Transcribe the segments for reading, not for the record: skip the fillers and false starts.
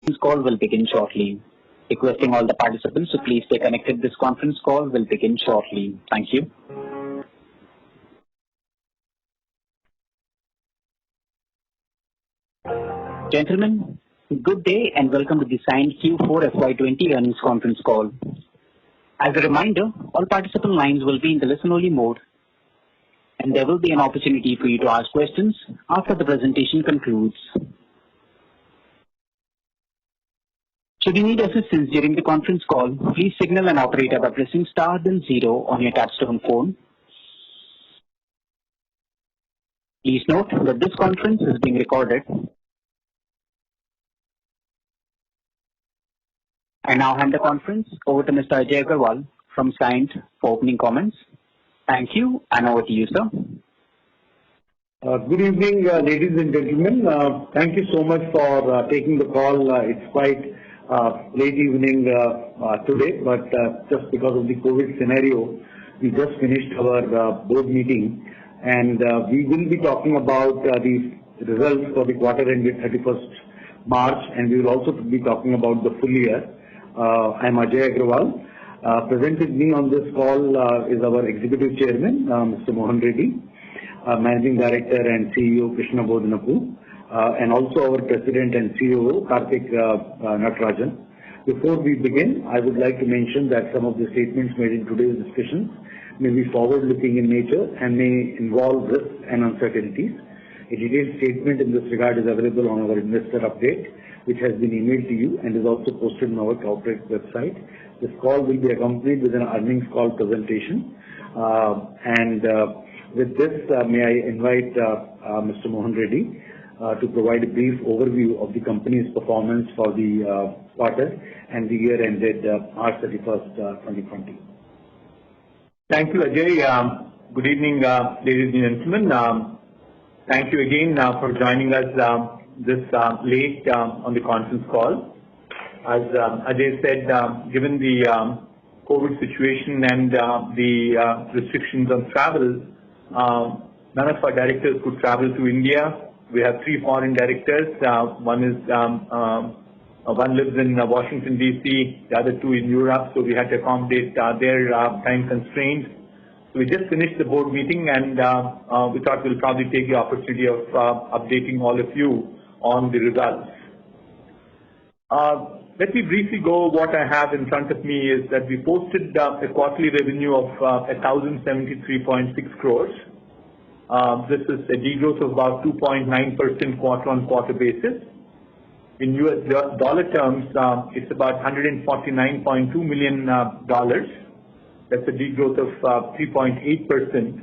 This call will begin shortly. Requesting all the participants to please stay connected. This conference call will begin shortly. Thank you. Gentlemen, good day and welcome to the signed Q4 FY20 earnings conference call. As a reminder, all participant lines will be in the listen-only mode, and there will be an opportunity for you to ask questions after the presentation concludes. Should you need assistance during the conference call, please signal an operator by pressing star then 0 on your touchtone phone. Please note that this conference is being recorded. I now hand the conference over to Mr. Ajay Agrawal from Cyient for opening comments. Thank you, and over to you, sir. Good evening, ladies and gentlemen. Thank you so much for taking the call. It's quite late evening today, but just because of the COVID scenario, we just finished our board meeting, and we will be talking about the results for the quarter ended 31st March, and we will also be talking about the full year. I'm Ajay Agrawal. Present with me on this call is our Executive Chairman, Mr. Mohan Reddy, Managing Director and CEO, Krishna Bodanapu, and also our President and CEO, Karthik Natarajan. Before we begin, I would like to mention that some of the statements made in today's discussion may be forward-looking in nature and may involve risks and uncertainties. A detailed statement in this regard is available on our investor update, which has been emailed to you and is also posted on our corporate website. This call will be accompanied with an earnings call presentation. With this, may I invite Mr. Mohan Reddy to provide a brief overview of the company's performance for the quarter and the year ended March 31st, 2020. Thank you, Ajay. Good evening, ladies and gentlemen. Thank you again for joining us this late on the conference call. As Ajay said, given the COVID situation and the restrictions on travel, none of our directors could travel to India. We have 3 foreign directors. One lives in Washington, D.C., the other 2 in Europe, so we had to accommodate their time constraints. So we just finished the board meeting, and we thought we'll probably take the opportunity of updating all of you on the results. Let me briefly go. What I have in front of me is that we posted a quarterly revenue of 1,073.6 crores. This is a degrowth of about 2.9% quarter-on-quarter basis. In US dollar terms, it's about $149.2 million. That's a degrowth of 3.8%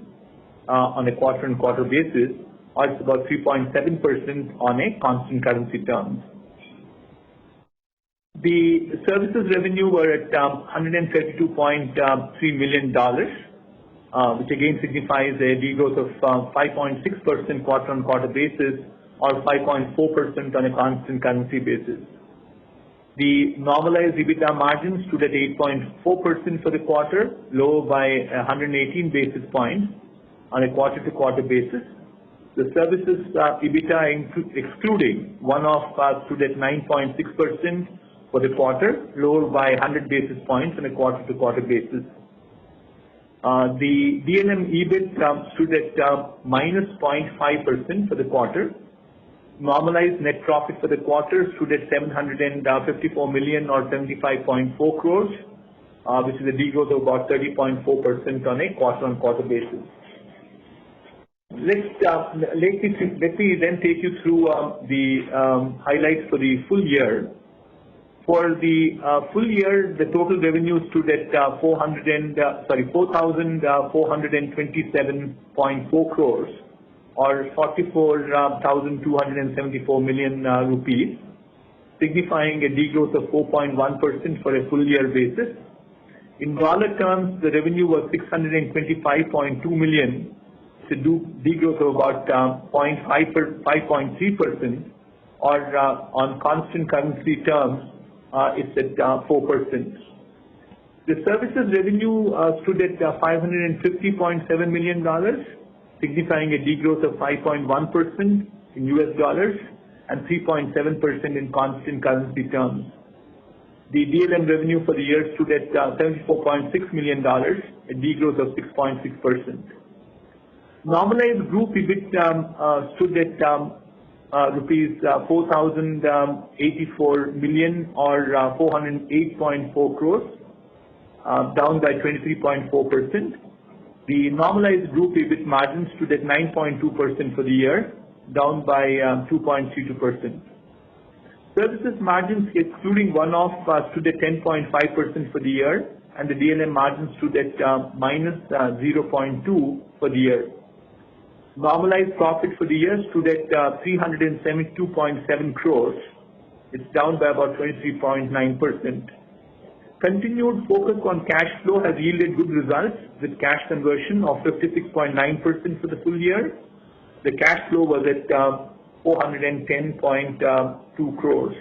on a quarter-on-quarter basis, or it's about 3.7% on a constant currency terms. The services revenue were at $132.3 million, which again signifies a degrowth of 5.6% quarter-on-quarter basis, or 5.4% on a constant currency basis. The normalized EBITDA margin stood at 8.4% for the quarter, lower by 118 basis points on a quarter-to-quarter basis. The services EBITDA excluding one-off stood at 9.6% for the quarter, lower by 100 basis points on a quarter-to-quarter basis. The D&M EBIT stood at minus 0.5% for the quarter. Normalized net profit for the quarter stood at 754 million or 75.4 crores, which is a degrowth of about 30.4% on a quarter-on-quarter basis. Let me then take you through the highlights for the full year. For the full year, the total revenue stood at 4,427.4 crores, or 44,274 million rupees, signifying a degrowth of 4.1% for a full year basis. In dollar terms, the revenue was $625.2 million, it's a degrowth of about 5.3%, or on constant currency terms, it's at 4%. The services revenue stood at $550.7 million, signifying a degrowth of 5.1% in US dollars, and 3.7% in constant currency terms. The DLM revenue for the year stood at $74.6 million, a degrowth of 6.6%. Normalized group EBIT stood at rupees 4,084 million or 408.4 crores, down by 23.4%. The normalized group EBIT margin stood at 9.2% for the year, down by 2.32%. Services margins excluding one-off stood at 10.5% for the year, and the DLM margin stood at minus 0.2 for the year. Normalized profit for the year stood at 372.7 crores. It's down by about 23.9%. Continued focus on cash flow has yielded good results with cash conversion of 56.9% for the full year. The cash flow was at 410.2 crores.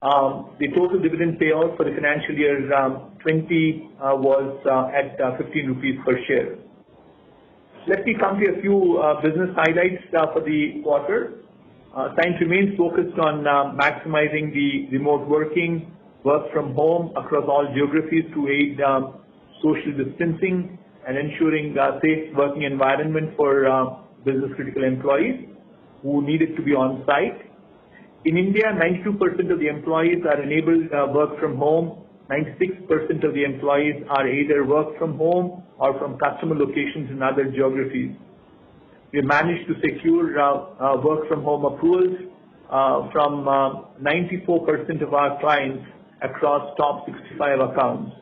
The total dividend payout for the financial year 20 was at 15 rupees per share. Let me come to a few business highlights for the quarter. Cyient remains focused on maximizing the remote working, work from home across all geographies to aid social distancing and ensuring a safe working environment for business critical employees who needed to be on site. In India, 92% of the employees are enabled work from home. 96% of the employees are either work from home or from customer locations in other geographies. We managed to secure work from home approvals from 94% of our clients across top 65 accounts.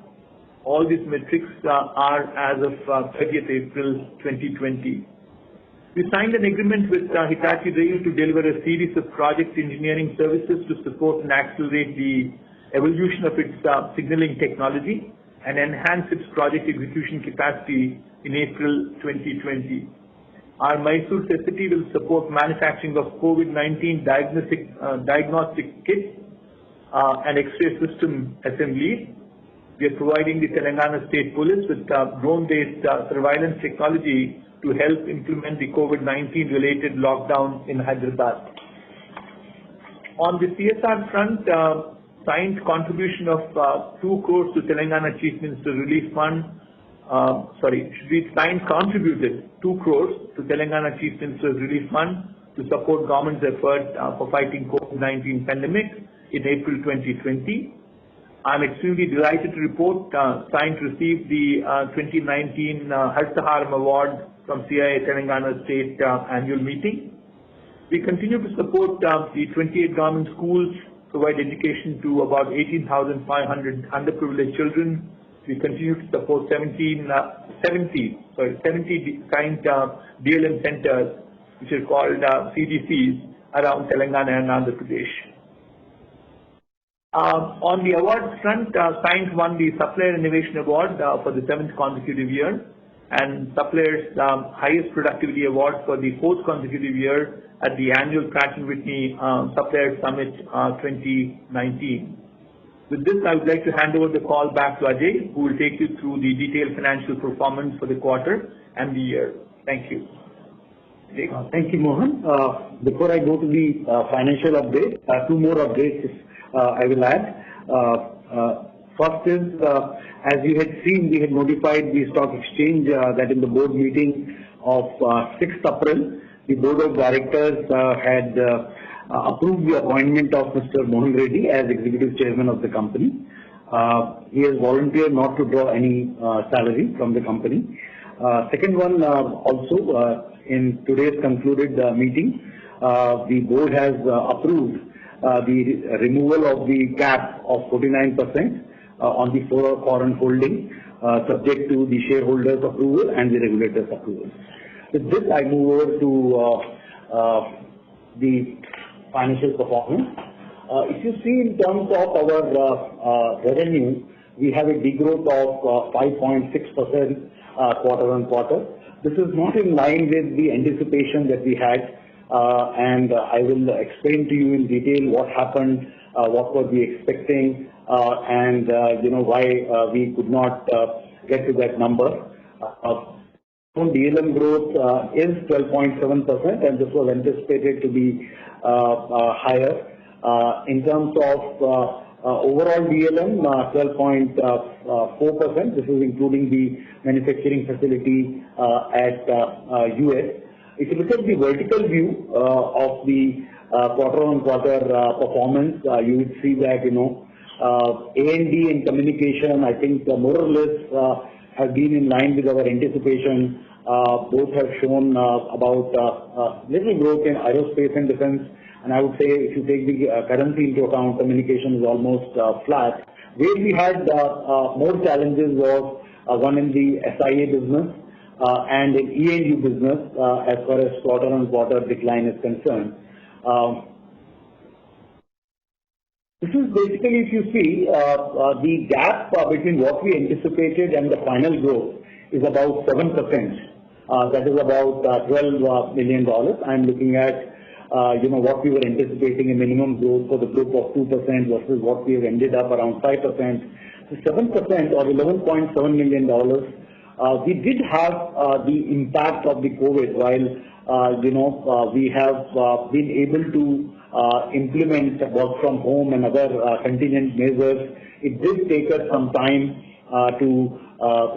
All these metrics are as of 30th April 2020. We signed an agreement with Hitachi Rail to deliver a series of project engineering services to support and accelerate the evolution of its signaling technology and enhance its project execution capacity in April 2020. Our Mysore facility will support manufacturing of COVID-19 diagnostic kits and X-ray system assemblies. We are providing the Telangana State Police with drone-based surveillance technology to help implement the COVID-19 related lockdown in Hyderabad. On the CSR front, Cyient contribution of 2 crores to Telangana Chief Minister Relief Fund. Cyient contributed 2 crores to Telangana Chief Minister's Relief Fund to support government's effort for fighting COVID-19 pandemic in April 2020. I'm extremely delighted to report Cyient received the 2019 Harsaharam Award from CIA Telangana State annual meeting. We continue to support the 28 government schools, provide education to about 18,500 underprivileged children. We continue to support 70 Cyient DLM centers, which are called CDCs, around Telangana and Andhra Pradesh. On the awards front, Cyient won the Supplier Innovation Award for the 7th consecutive year and Supplier's highest productivity award for the 4th consecutive year at the annual Pratt & Whitney Supplier Summit 2019. With this, I would like to hand over the call back to Ajay, who will take you through the detailed financial performance for the quarter and the year. Thank you. Thank you, Mohan. Before I go to the financial update, 2 more updates I will add. First is, as you had seen, we had notified the stock exchange that in the board meeting of 6th April, the board of directors had approved the appointment of Mr. Mohan Reddy as executive chairman of the company. He has volunteered not to draw any salary from the company. Second one, also in today's concluded meeting, the board has approved the removal of the cap of 49% on the foreign holding, subject to the shareholders' approval and the regulators' approval. With this, I move over to the financial performance. If you see in terms of our revenue, we have a degrowth of 5.6% quarter on quarter. This is not in line with the anticipation that we had, and I will explain to you in detail what happened, what were we expecting, and why we could not get to that number. DLM growth is 12.7%, and this was anticipated to be higher. In terms of overall DLM, 12.4%. This is including the manufacturing facility at US. If you look at the vertical view of the quarter-on-quarter performance, you would see that A&D and communication, I think more or less have been in line with our anticipation. Both have shown about little growth in aerospace and defense. And I would say if you take the currency into account, communication is almost flat. Where we had more challenges was one in the SIA business and in E&U business as far as quarter-on-quarter decline is concerned. This is basically, if you see, the gap between what we anticipated and the final growth is about 7%. That is about $12 million. I'm looking at what we were anticipating a minimum growth for the group of 2% versus what we have ended up around 5%. So 7% or $11.7 million. We did have the impact of the COVID while we have been able to implement work from home and other contingent measures. It did take us some time to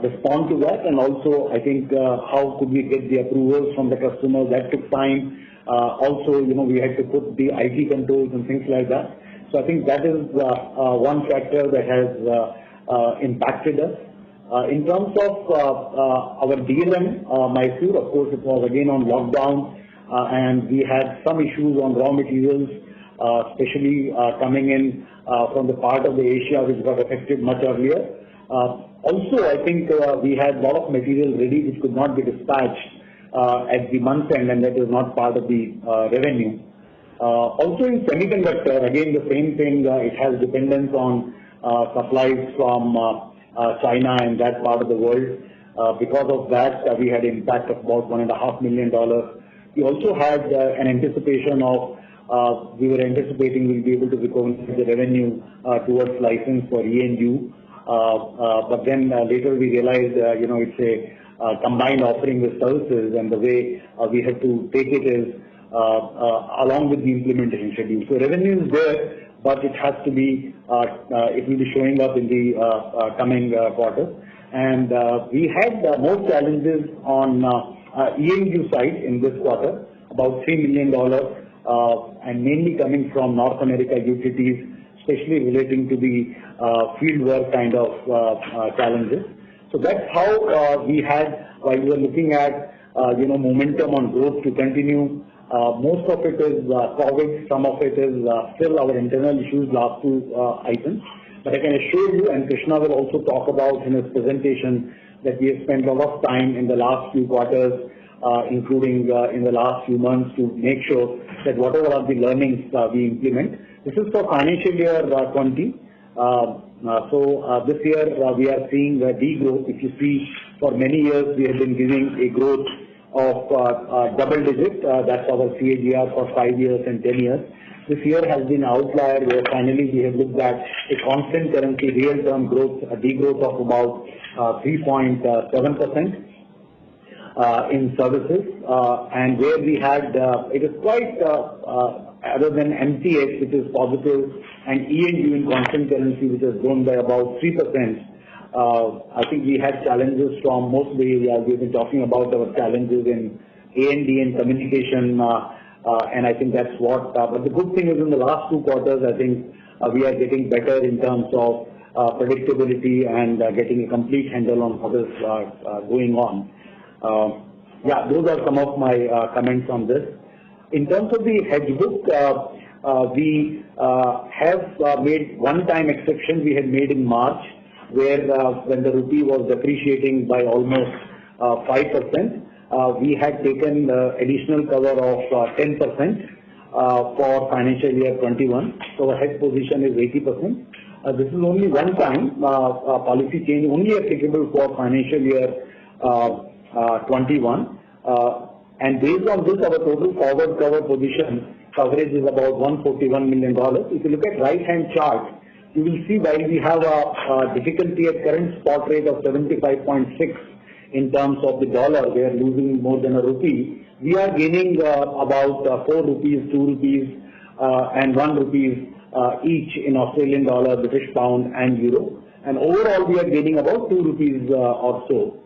respond to that, and also I think how could we get the approvals from the customers, that took time. Also, we had to put the IT controls and things like that. So I think that is one factor that has impacted us. In terms of our DLM, Mysore, of course, it was again on lockdown, and we had some issues on raw materials, especially coming in from the part of the Asia which got affected much earlier. Also, I think we had a lot of material ready which could not be dispatched at the month end, and that is not part of the revenue. Also in semiconductor, again the same thing, it has dependence on supplies from China and that part of the world. Because of that, we had impact of about $1.5 million. We also had an anticipation of, we were anticipating we'll be able to recover the revenue towards license for E&U. But then later we realized, it's a combined offering with services, and the way we have to take it is along with the implementation schedule. So revenue is there, but it has to be, it will be showing up in the coming quarter. And we had more challenges on E&U side in this quarter, about $3 million, and mainly coming from North America utilities, especially relating to the field work kind of challenges. So that's how we had, while we were looking at momentum on growth to continue. Most of it is COVID, some of it is still our internal issues, last two items. But I can assure you, and Krishna will also talk about in his presentation, that we have spent a lot of time in the last few quarters, including in the last few months, to make sure that whatever are the learnings we implement. This is for financial year 20. So this year we are seeing a degrowth. If you see, for many years we have been giving a growth of double digit. That's our CAGR for 5 years and 10 years. This year has been an outlier where finally we have looked at a constant currency real term growth, a degrowth of about 3.7% in services, and where we had, it is quite, other than MTS, which is positive, and E&U in constant currency, which has grown by about 3%. I think we had challenges from most of the areas. We've been talking about our challenges in A&D and communication, and I think that's what, but the good thing is in the last 2 quarters, I think we are getting better in terms of predictability and getting a complete handle on what is going on. Yeah, those are some of my comments on this. In terms of the hedge book, we have made one-time exception we had made in March, where when the rupee was depreciating by almost 5%, we had taken additional cover of 10% for financial year 21. So our hedge position is 80%. This is only one time policy change, only applicable for financial year 21. And based on this, our total forward cover position coverage is about $141 million. If you look at right-hand chart, you will see while we have a difficulty at current spot rate of 75.6 in terms of the dollar, they are losing more than a rupee. We are gaining about 4 rupees, 2 rupees, and 1 rupees each in Australian dollar, British pound, and euro. And overall, we are gaining about 2 rupees or so.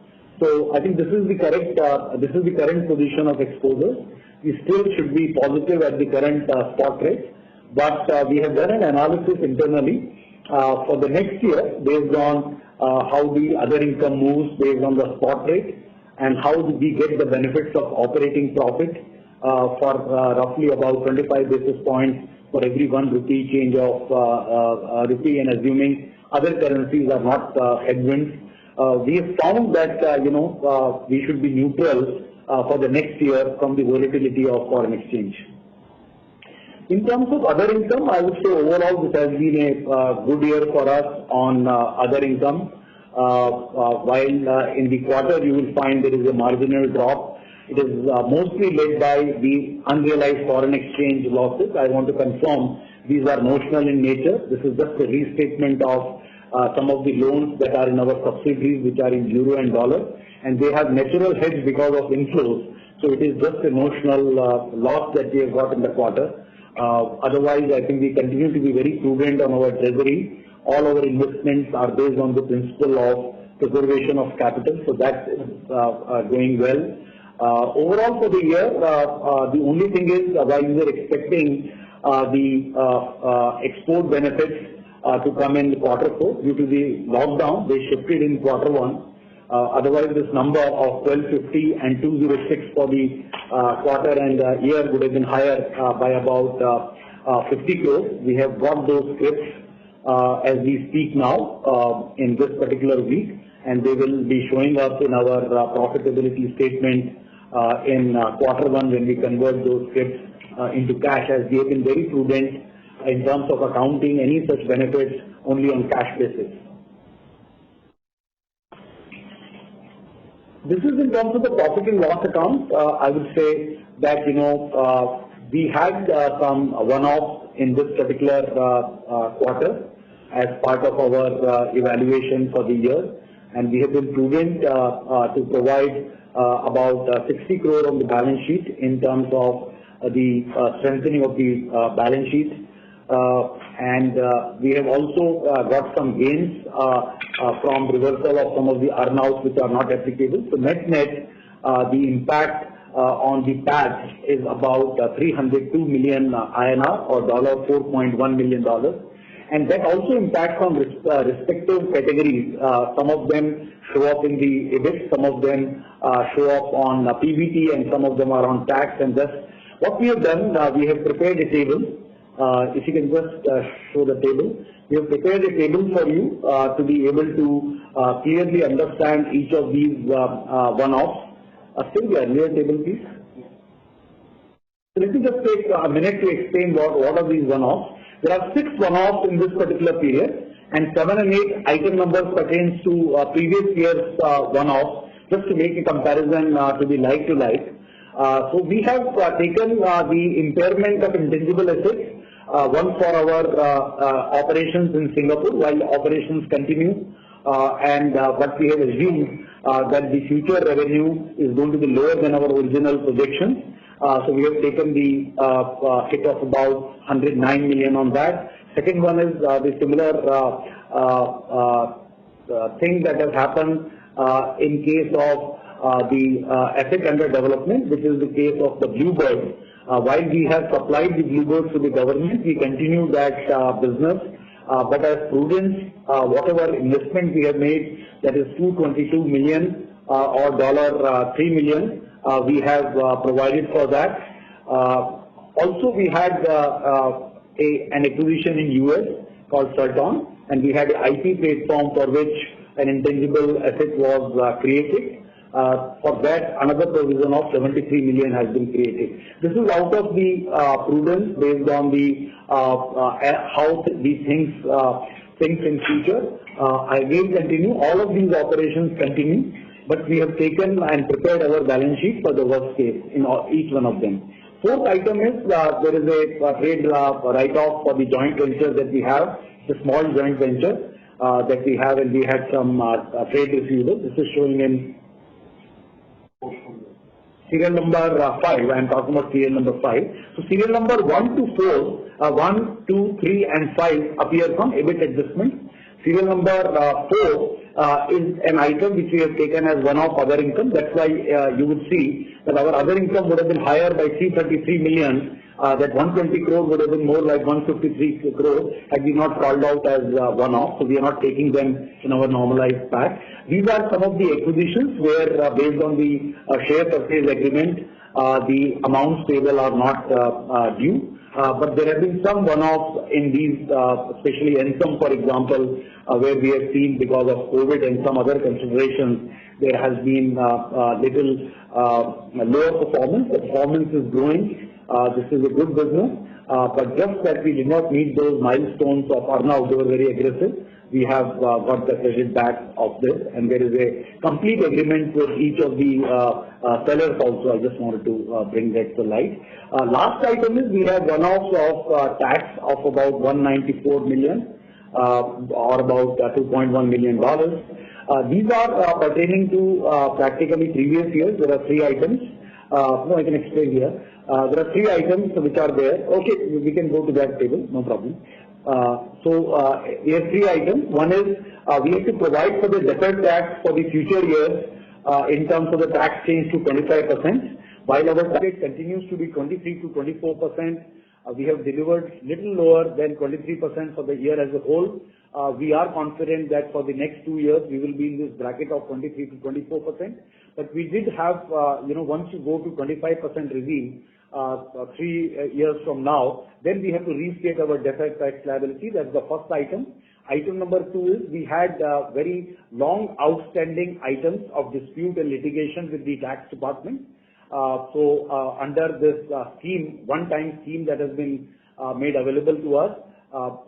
So I think this is the current position of exposure. We still should be positive at the current spot rate, but we have done an analysis internally for the next year based on how the other income moves based on the spot rate and how do we get the benefits of operating profit for roughly about 25 basis points for every 1 rupee change of rupee, and assuming other currencies are not headwinds. We have found that we should be neutral for the next year from the volatility of foreign exchange. In terms of other income, I would say overall this has been a good year for us on other income. While in the quarter you will find there is a marginal drop, it is mostly led by the unrealized foreign exchange losses. I want to confirm these are notional in nature. This is just a restatement of some of the loans that are in our subsidiaries which are in euro and dollar, and they have natural hedge because of inflows. So it is just a notional loss that we have got in the quarter. Otherwise, I think we continue to be very prudent on our treasury. All our investments are based on the principle of preservation of capital, so that is going well. Overall for the year, the only thing is while we were expecting the export benefits to come in Q4 due to the lockdown, they shifted in Q1. Otherwise, this number of 1250 and 206 for the quarter and year would have been higher by about 50 crores. We have got those scripts as we speak now in this particular week, and they will be showing up in our profitability statement in Q1 when we convert those scripts into cash, as we have been very prudent in terms of accounting any such benefits only on cash basis. This is in terms of the profit and loss account. I would say that we had some one-off in this particular quarter as part of our evaluation for the year, and we have been prudent to provide about 60 crore on the balance sheet in terms of the strengthening of the balance sheet. And we have also got some gains from reversal of some of the earn-outs which are not applicable. So net-net, the impact on the PAT is about 302 million INR or $4.1 million. And that also impacts on respective categories. Some of them show up in the EBIT, some of them show up on PBT, and some of them are on tax. And thus, what we have done, we have prepared a table. If you can just show the table. We have prepared a table for you to be able to clearly understand each of these one-offs. Still the earlier table, please. So let me just take a minute to explain what are these one-offs. There are 6 one-offs in this particular period, and 7 and 8 item numbers pertains to previous year's one-offs, just to make a comparison to be like to like. So we have taken the impairment of intangible assets, one for our operations in Singapore while operations continue, and but we have assumed that the future revenue is going to be lower than our original projections. So we have taken the hit of about 109 million on that. Second one is the similar thing that has happened in case of the asset under development, which is the case of the Bluebird. While we have supplied the Bluebird to the government, we continue that business. But as prudence, whatever investment we have made, that is 222 million or $3 million, we have provided for that. Also, we had an acquisition in US called Certon, and we had an IP platform for which an intangible asset was created. For that, another provision of 73 million has been created. This is out of the prudence based on the how these things in future. I will continue. All of these operations continue, but we have taken and prepared our balance sheet for the worst case in each one of them. Fourth item is there is a trade write-off for the joint venture that we have, the small joint venture that we have, and we had some trade receivables. This is showing in Serial number 5, I am talking about serial number 5. So serial number 1 to 4, 1, 2, 3 and 5 appear from EBIT adjustment. Serial number 4 is an item which we have taken as one-off other income. That's why you would see that our other income would have been higher by 333 million. That 120 crore would have been more like 153 crore had we not called out as one-off. So we are not taking them in our normalized pack. These are some of the acquisitions where based on the share purchase agreement, the amounts payable are not due. But there have been some one-offs in these, especially Ensem, for example, where we have seen because of COVID and some other considerations, there has been little lower performance. The performance is growing. This is a good business, but just that we did not meet those milestones of earn-out, they were very aggressive. We have got the credit back of this, and there is a complete agreement with each of the sellers also. I just wanted to bring that to light. Last item is we have one-offs of tax of about 194 million or about $2.1 million. These are pertaining to practically previous years. There are 3 items. No, I can explain here. There are 3 items which are there. Okay, we can go to that table, no problem. We have 3 items. One is we have to provide for the deferred tax for the future years in terms of the tax change to 25%. While our target continues to be 23 to 24%, we have delivered little lower than 23% for the year as a whole. We are confident that for the next 2 years we will be in this bracket of 23 to 24%. But we did have, once you go to 25% regime, 3 years from now, then we have to restate our deferred tax liability. That's the first item. Item number 2 is we had very long outstanding items of dispute and litigation with the tax department. Under this scheme, one-time scheme that has been made available to us,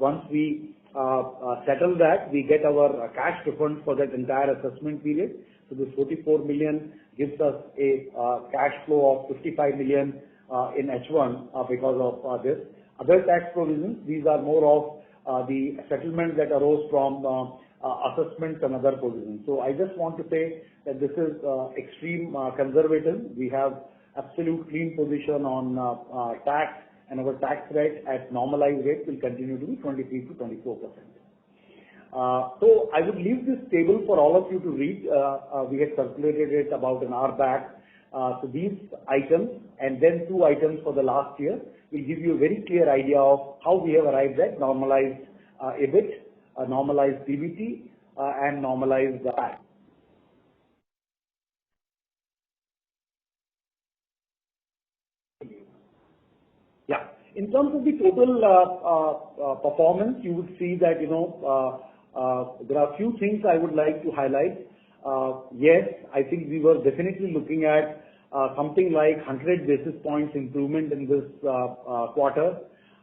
once we settle that, we get our cash refund for that entire assessment period. So this 44 million gives us a cash flow of 55 million in H1 because of this. Other tax provisions, these are more of the settlement that arose from assessments and other provisions. So I just want to say that this is extreme conservative. We have absolute clean position on tax, and our tax rate at normalized rate will continue to be 23 to 24%. So I would leave this table for all of you to read. We had circulated it about an hour back. So these items and then 2 items for the last year will give you a very clear idea of how we have arrived at normalized EBIT, normalized PBT, and normalized PAT. Yeah. In terms of the total performance, you would see that, there are a few things I would like to highlight. Yes, I think we were definitely looking at something like 100 basis points improvement in this quarter,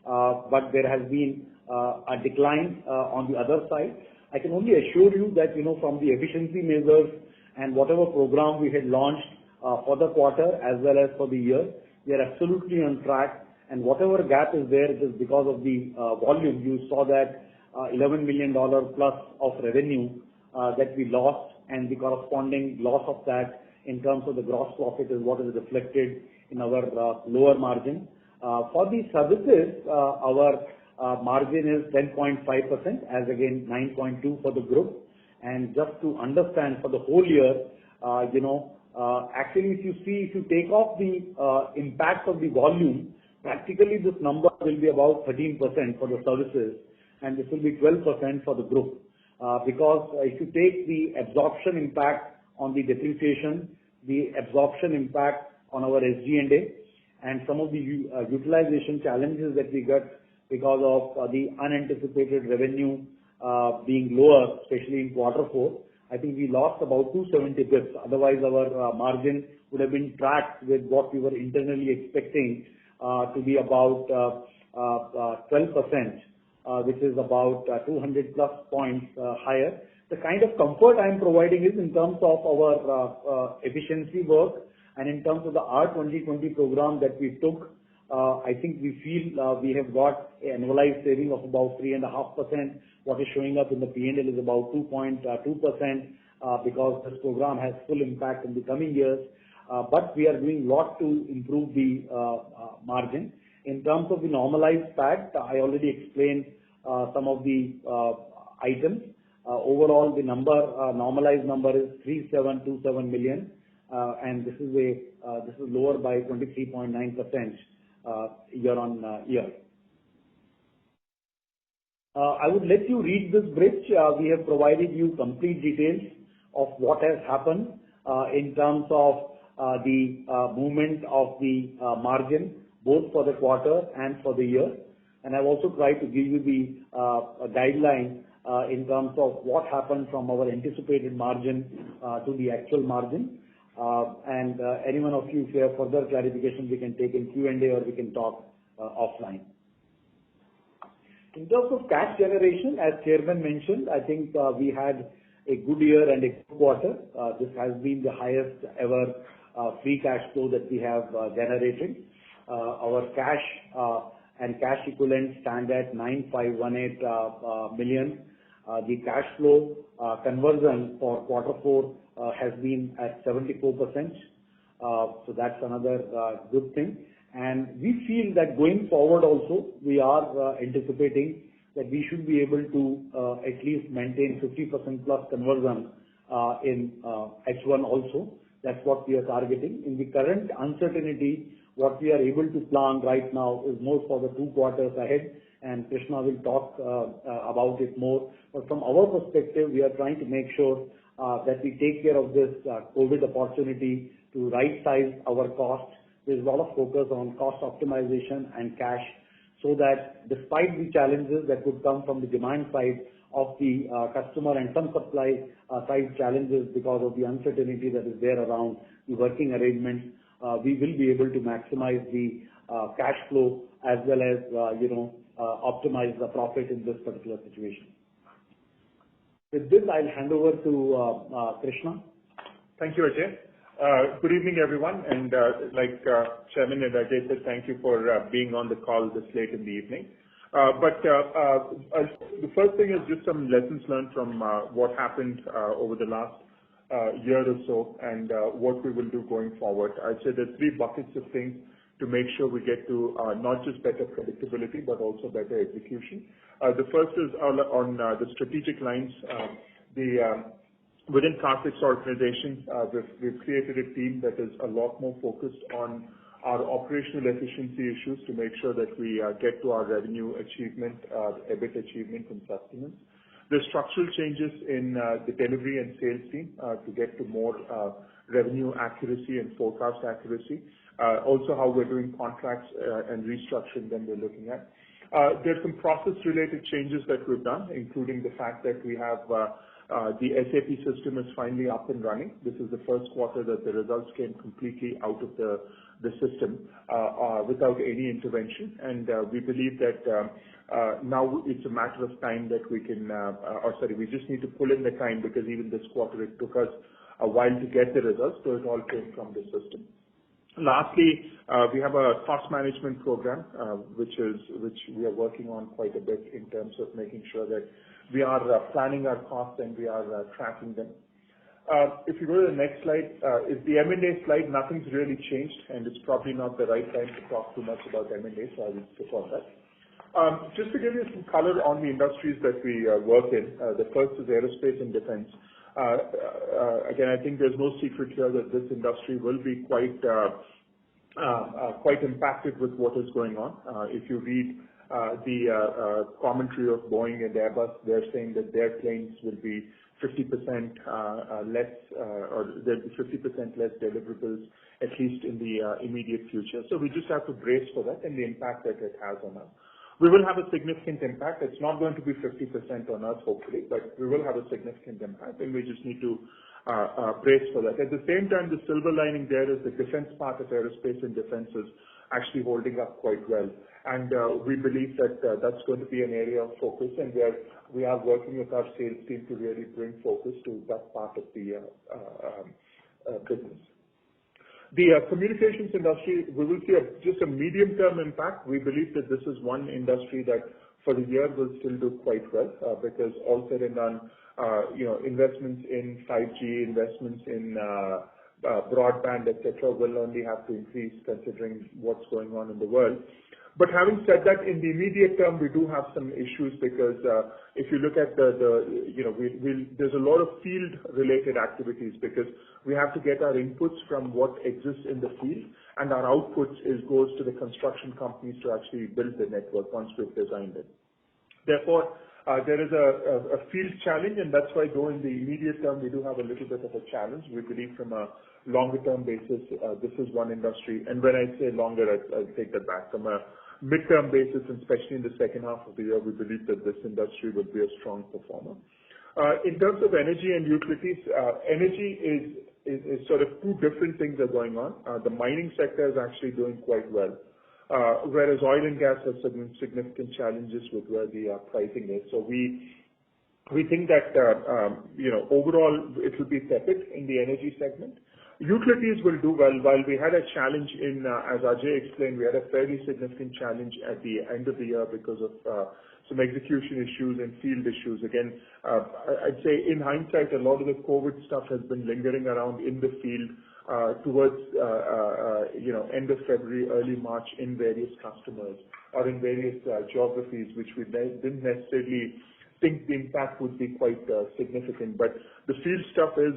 but there has been a decline on the other side. I can only assure you that, from the efficiency measures and whatever program we had launched for the quarter as well as for the year, we are absolutely on track. And whatever gap is there, it is because of the volume. You saw that $11 million plus of revenue that we lost, and the corresponding loss of that in terms of the gross profit is what is reflected in our lower margin. For the services, our margin is 10.5% as again 9.2 for the group. And just to understand for the whole year, actually if you take off the impact of the volume, practically this number will be about 13% for the services, and this will be 12% for the group. Because if you take the absorption impact on the depreciation, the absorption impact on our SG&A, and some of the utilization challenges that we got because of the unanticipated revenue being lower, especially in quarter 4, I think we lost about 270 bps. Otherwise, our margin would have been tracked with what we were internally expecting to be about 12%. Which is about 200 plus points higher. The kind of comfort I am providing is in terms of our efficiency work and in terms of the R2020 program that we took. I think we feel we have got an annualized saving of about 3.5%. What is showing up in the P&L is about 2.2% because this program has full impact in the coming years. but we are doing a lot to improve the margin. In terms of the normalized PAT, I already explained some of the items. Overall, the normalized number is 3,727 million, and this is lower by 23.9% year-on-year. I would let you read this bridge. We have provided you complete details of what has happened in terms of the movement of the margin, both for the quarter and for the year. And I've also tried to give you the guideline in terms of what happened from our anticipated margin to the actual margin. And any one of you, if you have further clarification, we can take in Q&A or we can talk offline. In terms of cash generation, as Chairman mentioned, I think we had a good year and a good quarter. This has been the highest ever free cash flow that we have generated. Our cash and cash equivalents stand at 9,518 million. The cash flow conversion for quarter 4 has been at 74%. So that's another good thing. And we feel that going forward also, we are anticipating that we should be able to at least maintain 50% plus conversion in H1 also. That's what we are targeting. In the current uncertainty, what we are able to plan right now is more for the 2 quarters ahead, and Krishna will talk about it more. But from our perspective, we are trying to make sure that we take care of this COVID opportunity to right-size our costs. There's a lot of focus on cost optimization and cash, so that despite the challenges that could come from the demand side of the customer and some supply side challenges because of the uncertainty that is there around the working arrangements, we will be able to maximize the cash flow as well as optimize the profit in this particular situation. With this, I'll hand over to Krishna. Thank you, Ajay. Good evening, everyone. And like Chairman and Ajay said, thank you for being on the call this late in the evening. But the first thing is just some lessons learned from what happened over the last year or so, and what we will do going forward. I'd say there are 3 buckets of things to make sure we get to not just better predictability, but also better execution. The first is on the strategic lines. Within Karthik's organization, we've created a team that is a lot more focused on our operational efficiency issues to make sure that we get to our revenue achievement, EBIT achievement and sustenance. There's structural changes in the delivery and sales team to get to more revenue accuracy and forecast accuracy. Also how we're doing contracts and restructuring them we're looking at. There's some process-related changes that we've done, including the fact that we have the SAP system is finally up and running. This is the first quarter that the results came completely out of the system without any intervention. And we believe that now it's a matter of time that we can, we just need to pull in the time, because even this quarter it took us a while to get the results, so it all came from the system. Lastly, we have a cost management program, which we are working on quite a bit in terms of making sure that we are planning our costs and we are tracking them. If you go to the next slide, is the M&A slide. Nothing's really changed, and it's probably not the right time to talk too much about M&A, so I will skip on that. Just to give you some color on the industries that we work in, the first is aerospace and defense. Again, I think there's no secret here that this industry will be quite impacted with what is going on. If you read the commentary of Boeing and Airbus, they're saying that their planes will be 50% less, or there'll be 50% less deliverables, at least in the immediate future. So we just have to brace for that and the impact that it has on us. We will have a significant impact. It's not going to be 50% on us, hopefully, but we will have a significant impact, and we just need to brace for that. At the same time, the silver lining there is the defense part of aerospace and defense is actually holding up quite well. And we believe that that's going to be an area of focus, and we are working with our sales team to really bring focus to that part of the business. The communications industry, we will see just a medium-term impact. We believe that this is one industry that for the year will still do quite well, because all said and done, investments in 5G, investments in broadband, et cetera, will only have to increase considering what's going on in the world. But having said that, in the immediate term, we do have some issues because if you look at there's a lot of field-related activities because we have to get our inputs from what exists in the field, and our outputs goes to the construction companies to actually build the network once we've designed it. Therefore, there is a field challenge, and that's why though in the immediate term we do have a little bit of a challenge, we believe from a longer term basis, this is one industry. And when I say longer, I take that back. From a mid-term basis, and especially in the second half of the year, we believe that this industry will be a strong performer. In terms of energy and utilities, energy is sort of two different things are going on. The mining sector is actually doing quite well, whereas oil and gas has some significant challenges with where the pricing is. So we think that overall it will be tepid in the energy segment. Utilities will do well. While we had a challenge in, as Ajay explained, we had a fairly significant challenge at the end of the year because of some execution issues and field issues. Again, I'd say in hindsight, a lot of the COVID stuff has been lingering around in the field towards end of February, early March in various customers or in various geographies, which we didn't necessarily think the impact would be quite significant. But the field stuff is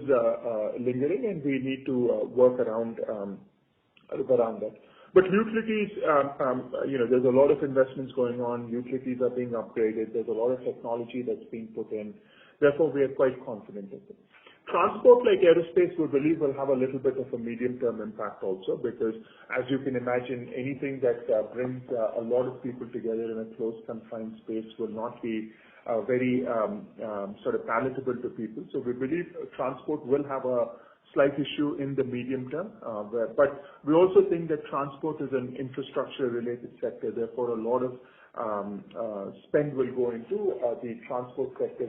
lingering, and we need to work around that. But utilities, there's a lot of investments going on. Utilities are being upgraded. There's a lot of technology that's being put in. Therefore, we are quite confident of it. Transport, like aerospace, we believe will have a little bit of a medium-term impact also, because as you can imagine, anything that brings a lot of people together in a closed, confined space will not be very sort of palatable to people. So we believe transport will have a slight issue in the medium term, but we also think that transport is an infrastructure-related sector. Therefore, a lot of spend will go into the transport sector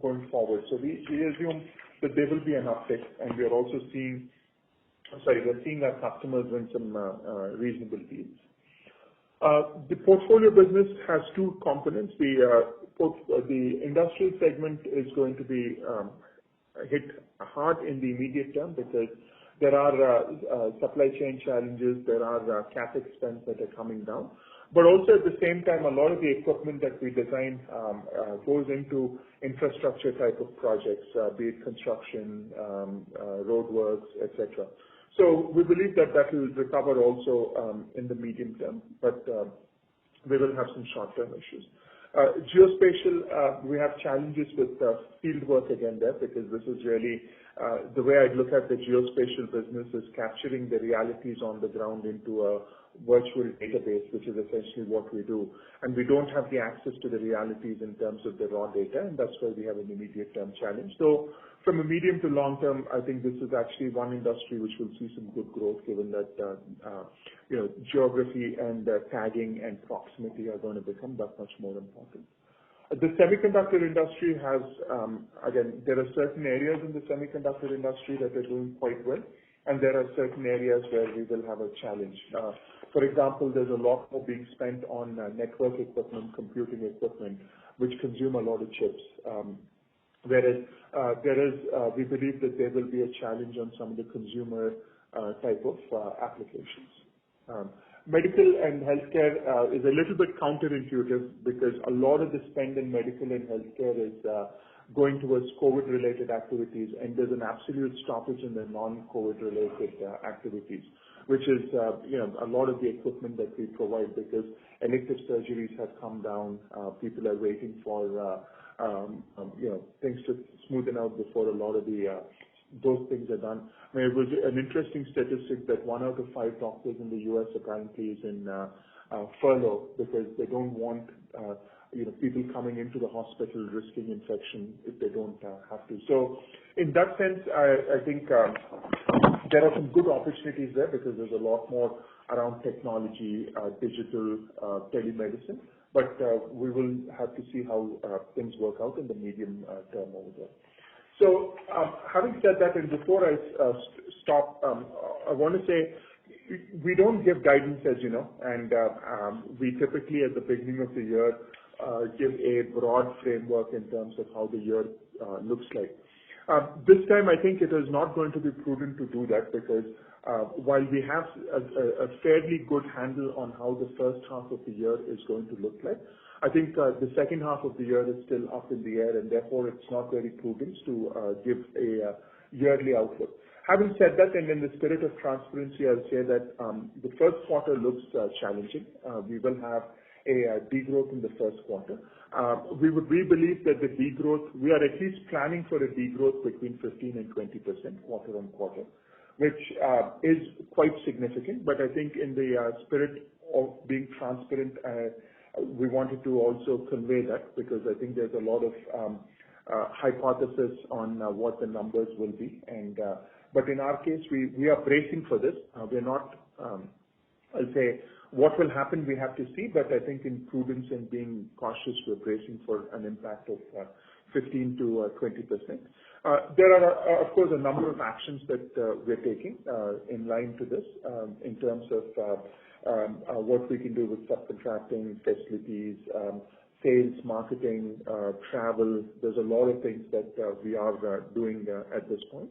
going forward. So we assume that there will be an uptick, and we are also seeing our customers win some reasonable deals. The portfolio business has two components. The industrial segment is going to be hit hard in the immediate term because there are supply chain challenges, there are CapEx spends that are coming down. But also at the same time, a lot of the equipment that we design goes into infrastructure type of projects, be it construction, roadworks, etc. So we believe that will recover also in the medium term, but we will have some short-term issues. Geospatial, we have challenges with field work again there, because this is really the way I'd look at the geospatial business is capturing the realities on the ground into a virtual database, which is essentially what we do. And we don't have the access to the realities in terms of the raw data, and that's why we have an immediate term challenge. So from a medium to long term, I think this is actually one industry which will see some good growth, given that geography and tagging and proximity are going to become that much more important. The semiconductor industry has, again, there are certain areas in the semiconductor industry that are doing quite well, and there are certain areas where we will have a challenge. For example, there's a lot more being spent on network equipment, computing equipment, which consume a lot of chips. Whereas we believe that there will be a challenge on some of the consumer type of applications. Medical and healthcare is a little bit counterintuitive, because a lot of the spend in medical and healthcare is going towards COVID-related activities, and there's an absolute stoppage in the non-COVID related activities, which is a lot of the equipment that we provide, because elective surgeries have come down. People are waiting for things to smoothen out before a lot of those things are done. I mean, it was an interesting statistic that 1 out of 5 doctors in the U.S. apparently is in furlough, because they don't want people coming into the hospital risking infection if they don't have to. So in that sense, I think there are some good opportunities there, because there's a lot more around technology, digital, telemedicine. But we will have to see how things work out in the medium term over there. So having said that, and before I stop, I want to say we don't give guidance, as you know, and we typically at the beginning of the year give a broad framework in terms of how the year looks like. This time, I think it is not going to be prudent to do that because while we have a fairly good handle on how the first half of the year is going to look like, I think the second half of the year is still up in the air, and therefore it's not very prudent to give a yearly outlook. Having said that, and in the spirit of transparency, I'll say that the first quarter looks challenging. We will have a degrowth in the first quarter. We believe that the degrowth, we are at least planning for a degrowth between 15 and 20% quarter on quarter, which is quite significant. But I think in the spirit of being transparent, we wanted to also convey that because I think there's a lot of hypothesis on what the numbers will be. And but in our case, we are bracing for this. We're not, I'll say, what will happen, we have to see, but I think in prudence and being cautious, we're bracing for an impact of 15 to 20%. There are, of course, a number of actions that we're taking in line to this in terms of what we can do with subcontracting, facilities, sales, marketing, travel. There's a lot of things that we are doing at this point.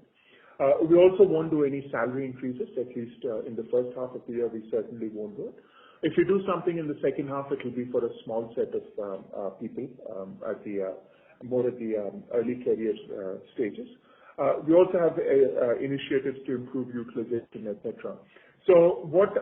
We also won't do any salary increases, at least in the first half of the year, we certainly won't do it. If we do something in the second half, it will be for a small set of people at the more at the early career stages. We also have initiatives to improve utilization, etc. So what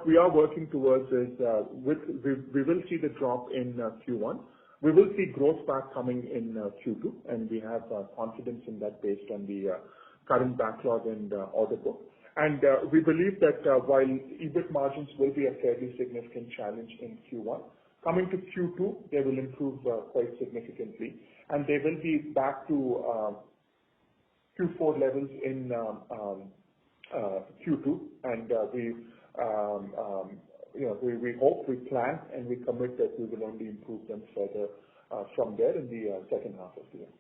we are working towards is we will see the drop in Q1. We will see growth back coming in Q2, and we have confidence in that based on the current backlog and order book. And we believe that while EBIT margins will be a fairly significant challenge in Q1, coming to Q2, they will improve quite significantly, and they will be back to Q4 levels in Q2. And we hope, we plan, and we commit that we will only improve them further from there in the second half of the year.